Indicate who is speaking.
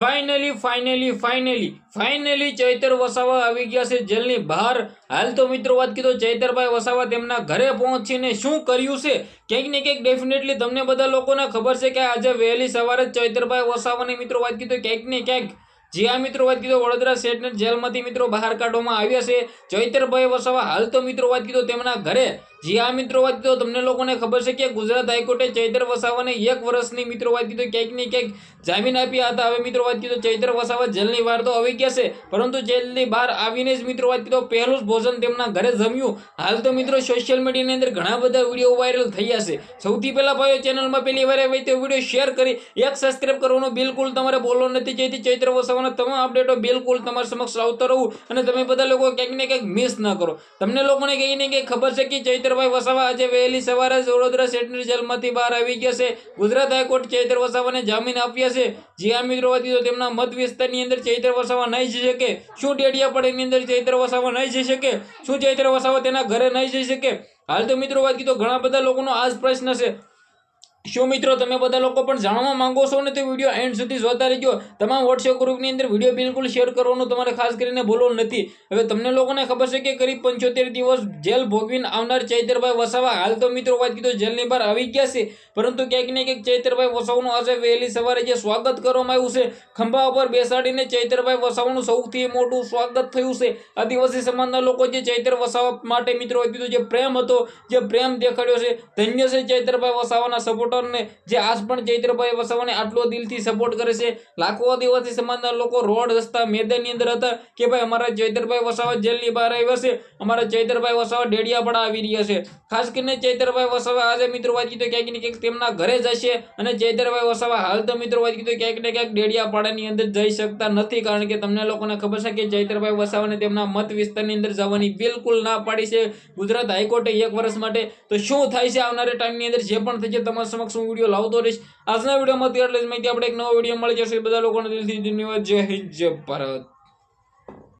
Speaker 1: Finally Chaitar Vasava આવી ગયા છે જેલની બહાર। હાલ તો મિત્રો વાત કીધો ચૈતરભાઈ વસાવા તેમના ઘરે પહોંચીને શું કર્યું છે ક્યાંક ને ક્યાંક ડેફિનેટલી તમને બધા લોકોને ખબર છે કે આજે વહેલી સવારે ચૈતરભાઈ વસાવાની મિત્રો વાત કીધો ક્યાંક ને ક્યાંક જી આ મિત્રો વાત કીધો વડોદરા સ્ટેટની જેલમાંથી મિત્રો બહાર કાઢવામાં આવ્યા છે ચૈતરભાઈ વસાવા। હાલ તો મિત્રો વાત કીધો તેમના ઘરે જી આ મિત્રો વાત કીધો તમને લોકોને ખબર છે કે ગુજરાત હાઈકોર્ટે ચૈતર વસાવાને 1 વર્ષની મિત્રો વાત કીધો ક્યાંક ને ક્યાંક જામીન આપ્યા હતા। હવે મિત્રો વાત કીધો ચૈતર વસાવા જેલની બહાર તો આવી ગયા છે પરંતુ જેલની બહાર આવીને જ મિત્રો વાત કીધો પહેલું જ ભોજન તેમના ઘરે જમ્યું। હાલ તો મિત્રો સોશિયલ મીડિયાની અંદર ઘણા બધા વિડીયો વાયરલ થયા છે। સૌથી પહેલા ભાઈઓ ચેનલમાં પહેલી વાર આવે તો વિડીયો શેર કરી એક સબસ્ક્રાઇબ કરવાનું બિલકુલ તમારે બોલવું નથી જેથી ચૈતર વસાવાના તમામ અપડેટો બિલકુલ તમારા સમક્ષ લાવતો રહું અને તમે બધા લોકો ક્યાંક ને ક્યાંક મિસ ન કરો। તમને લોકોને કંઈ ને કંઈ ખબર છે કે ચૈતરભાઈ વસાવા આજે વહેલી સવારે વડોદરા સ્ટેટની જેલમાંથી બહાર આવી ગયા છે। ગુજરાત હાઈકોર્ટ ચૈતર વસાવાને જામીન આપ્યા છે। જી આ મિત્રો વાત કીધો તેમના મત વિસ્તારની અંદર ચૈતર વસાવા નહીં જઈ શકે। શું ડેડિયાપાડાની અંદર ચૈતર વસાવા નહીં જઈ શકે? શું ચૈતર વસાવા તેના ઘરે નહીં જઈ શકે? હાલ તો મિત્રો વાત કીધો ઘણા બધા લોકોનો આ જ પ્રશ્ન છે। શું મિત્રો તમે બધા લોકો પણ જાણવા માંગો છો ને તો વિડીયો એન્ડ સુધી જોતા રહેજો। તમામ વોટ્સએપ ગ્રુપની અંદર વિડીયો બિલકુલ શેર કરવાનું તમારે ખાસ કરીને ભૂલવું નથી। હવે તમને લોકોને ખબર છે કે કરીબ 75 દિવસ જેલ ભોગવીને આવનાર ચૈતરભાઈ વસાવા હાલ તો મિત્રો વાત કીધો જેલની બહાર આવી ગયા છે પરંતુ ક્યાંક ને ક્યાંક ચૈતરભાઈ વસાવાનું આજે વહેલી સવારે જે સ્વાગત કરવામાં આવ્યું છે ખંભા ઉપર બેસાડીને ચૈતરભાઈ વસાવાનું સૌથી મોટું સ્વાગત થયું છે। આદિવાસી સમાજના લોકો જે ચૈતર વસાવા માટે મિત્રો વાત કીધું જે પ્રેમ હતો જે પ્રેમ દેખાડ્યો છે ધન્ય છે ચૈતરભાઈ વસાવાના સપોર્ટ જે આજ પણ ચૈતરભાઈ વસાવાને આટલો દિલથી સપોર્ટ કરે છે। લાખો આદિવાસી સમાજના લોકો રોડ રસ્તા મેદાનની અંદર હતા કે ભાઈ અમારા ચૈતરભાઈ વસાવા જેલની બહાર આવ્યા છે, અમારા ચૈતરભાઈ વસાવા ડેડિયાપાડા આવી રહ્યા છે। ખાસ કરીને ચૈતરભાઈ વસાવા આજે મિત્રો વાત કીધું ક્યાંક ને ક્યાંક તેમના ઘરે જશે અને ચૈતરભાઈ વસાવા હાલ તો મિત્રો વાત કીધું ક્યાંક ને ક્યાંક ડેડિયાપાડાની અંદર જઈ શકતા નથી કારણ કે તમને લોકોને ખબર છે કે ચૈતરભાઈ વસાવાને તેમના મત વિસ્તારની અંદર જવાની બિલકુલ ના પાડી છે ગુજરાત હાઈકોર્ટે 1 વર્ષ માટે। તો શું થાય છે આવનારા ટાઈમની અંદર જે પણ થશે તમારા સમક્ષ હું વિડીયો લાવતો રહીશ। આજના વિડીયોમાં એટલે જ માહિતી આપણે એક નવો વિડીયો મળી જશે। બધા લોકોને દિલથી ધન્યવાદ। જય હિન્દ જય ભારત।